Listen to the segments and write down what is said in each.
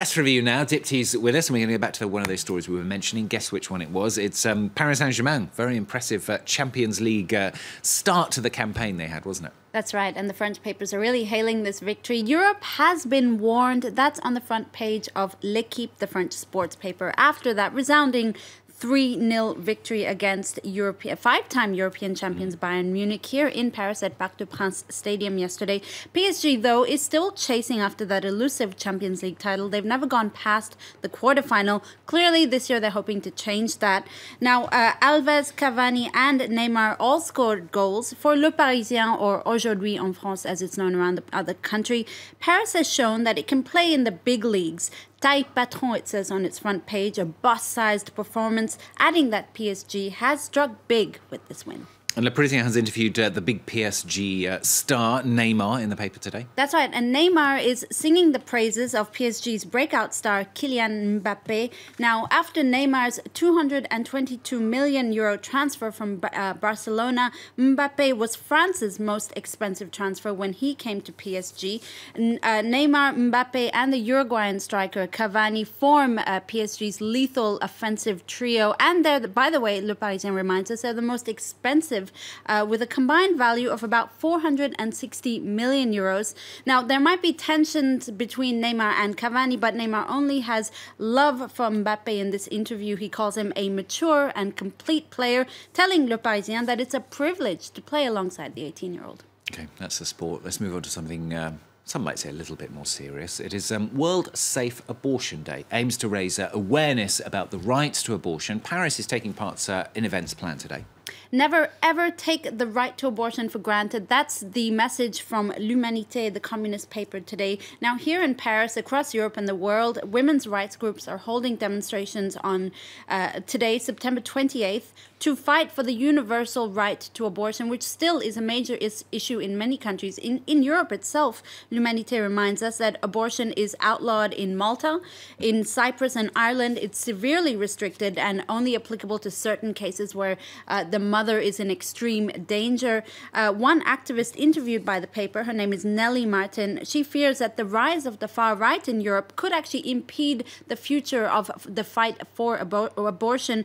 Let's review now. Dipty's with us, and we're going to go back to one of those stories we were mentioning. Guess which one it was. It's Paris Saint-Germain. Very impressive Champions League start to the campaign they had, wasn't it? That's right, and the French papers are really hailing this victory. Europe has been warned. That's on the front page of L'Équipe, the French sports paper, after that resounding 3-0 victory against five-time European champions Bayern Munich here in Paris at Parc des Princes Stadium yesterday. PSG, though, is still chasing after that elusive Champions League title. They've never gone past the quarterfinal. Clearly, this year they're hoping to change that. Now, Alves, Cavani and Neymar all scored goals for Le Parisien, or Aujourd'hui en France as it's known around the country. Paris has shown that it can play in the big leagues. Taille patron, it says on its front page, a boss-sized performance, adding that PSG has struck big with this win. And Le Parisien has interviewed the big PSG star, Neymar, in the paper today. That's right, and Neymar is singing the praises of PSG's breakout star, Kylian Mbappé. Now, after Neymar's €222 million transfer from Barcelona, Mbappé was France's most expensive transfer when he came to PSG. Neymar, Mbappé and the Uruguayan striker Cavani form PSG's lethal offensive trio. And they're, by the way, Le Parisien reminds us, they're the most expensive with a combined value of about 460 million euros. Now, there might be tensions between Neymar and Cavani, but Neymar only has love for Mbappé in this interview. He calls him a mature and complete player, telling Le Parisien that it's a privilege to play alongside the 18-year-old. Okay, that's the sport. Let's move on to something some might say a little bit more serious. It is World Safe Abortion Day. Aims to raise awareness about the rights to abortion. Paris is taking part in events planned today. Never ever take the right to abortion for granted. That's the message from L'Humanité, the communist paper today. Now, here in Paris, across Europe and the world, women's rights groups are holding demonstrations on today, September 28th, to fight for the universal right to abortion, which still is a major issue in many countries. In Europe itself, L'Humanité reminds us that abortion is outlawed in Malta. In Cyprus and Ireland, it's severely restricted and only applicable to certain cases where the mother is in extreme danger. One activist interviewed by the paper, her name is Nelly Martin, she fears that the rise of the far right in Europe could actually impede the future of the fight for abortion.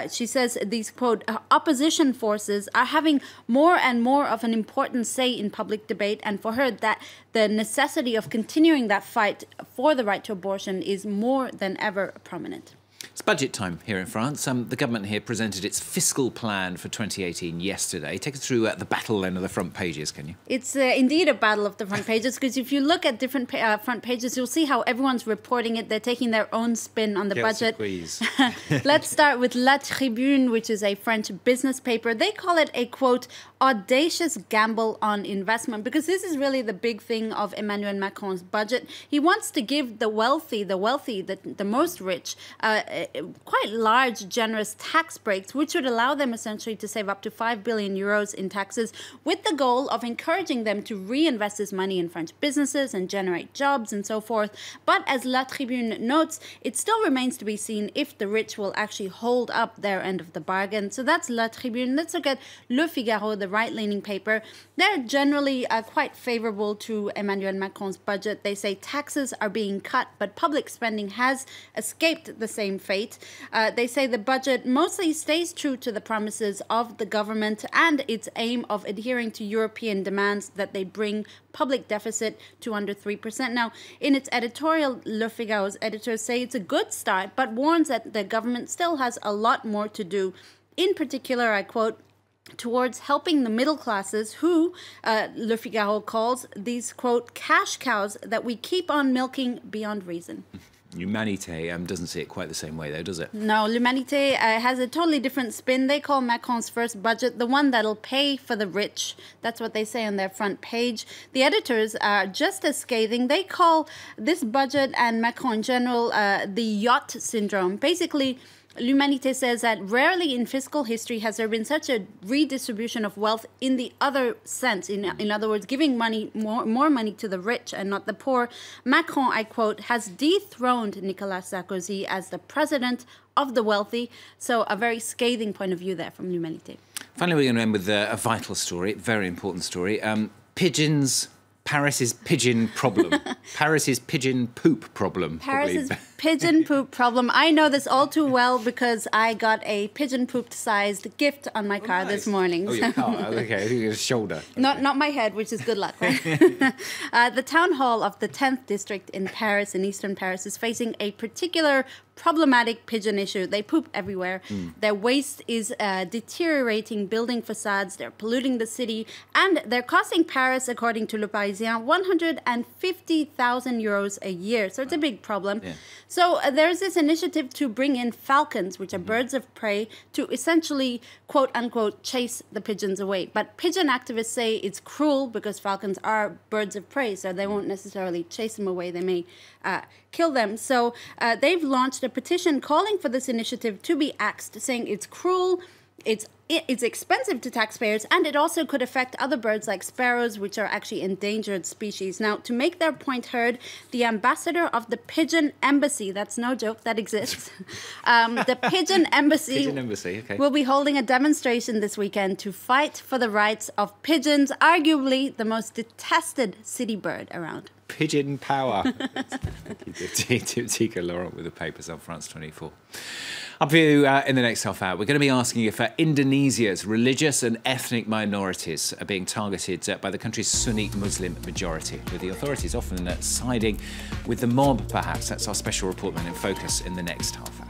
She says these, quote, opposition forces are having more and more of an important say in public debate, and for her that the necessity of continuing that fight for the right to abortion is more than ever prominent. It's budget time here in France. The government here presented its fiscal plan for 2018 yesterday. Take us through the battle then of the front pages, can you? It's indeed a battle of the front pages, because if you look at different front pages, you'll see how everyone's reporting it. They're taking their own spin on the budget. Let's start with La Tribune, which is a French business paper. They call it a, quote, audacious gamble on investment, because this is really the big thing of Emmanuel Macron's budget. He wants to give the wealthy, the most rich, quite large, generous tax breaks, which would allow them essentially to save up to 5 billion euros in taxes, with the goal of encouraging them to reinvest this money in French businesses and generate jobs and so forth. But as La Tribune notes, it still remains to be seen if the rich will actually hold up their end of the bargain. So that's La Tribune. Let's look at Le Figaro, the right-leaning paper. They're generally quite favorable to Emmanuel Macron's budget. They say taxes are being cut, but public spending has escaped the same fate. They say the budget mostly stays true to the promises of the government and its aim of adhering to European demands that they bring public deficit to under 3%. Now, in its editorial, Le Figaro's editors say it's a good start, but warns that the government still has a lot more to do. In particular, I quote, towards helping the middle classes who, Le Figaro calls these, quote, cash cows that we keep on milking beyond reason. L'Humanité doesn't see it quite the same way, though, does it? No, L'Humanité has a totally different spin. They call Macron's first budget the one that'll pay for the rich. That's what they say on their front page. The editors are just as scathing. They call this budget and Macron in general the yacht syndrome. Basically, L'Humanité says that rarely in fiscal history has there been such a redistribution of wealth in the other sense. In other words, giving money, more money to the rich and not the poor. Macron, I quote, has dethroned Nicolas Sarkozy as the president of the wealthy. So a very scathing point of view there from L'Humanité. Finally, we're going to end with a vital story, very important story. Pigeons Paris's pigeon problem. Paris's pigeon poop problem. Paris's pigeon poop problem. I know this all too well because I got a pigeon poop-sized gift on my car this morning. Oh, your car. Okay, your shoulder. Okay. Not my head, which is good luck, right? The town hall of the 10th district in Paris, in eastern Paris, is facing a particular problematic pigeon issue. They poop everywhere. Their waste is deteriorating building facades. They're polluting the city. And they're costing Paris, according to Le Parisien, 150,000 euros a year. So it's a big problem. Yeah. So there's this initiative to bring in falcons, which are birds of prey, to essentially, quote unquote, chase the pigeons away. But pigeon activists say it's cruel because falcons are birds of prey, so they won't necessarily chase them away. They may kill them. So they've launched a petition calling for this initiative to be axed, saying it's cruel, it's expensive to taxpayers, and it also could affect other birds like sparrows, which are actually endangered species. Now, to make their point heard, the ambassador of the Pigeon Embassy, that's no joke, that exists, the Pigeon Embassy, okay, will be holding a demonstration this weekend to fight for the rights of pigeons, arguably the most detested city bird around. Pigeon power. Thank you, Tika Laurent with the papers on France 24. Up for you in the next half hour. We're going to be asking if Indonesia's religious and ethnic minorities are being targeted by the country's Sunni Muslim majority, with the authorities often siding with the mob, perhaps. That's our special report man in focus in the next half hour.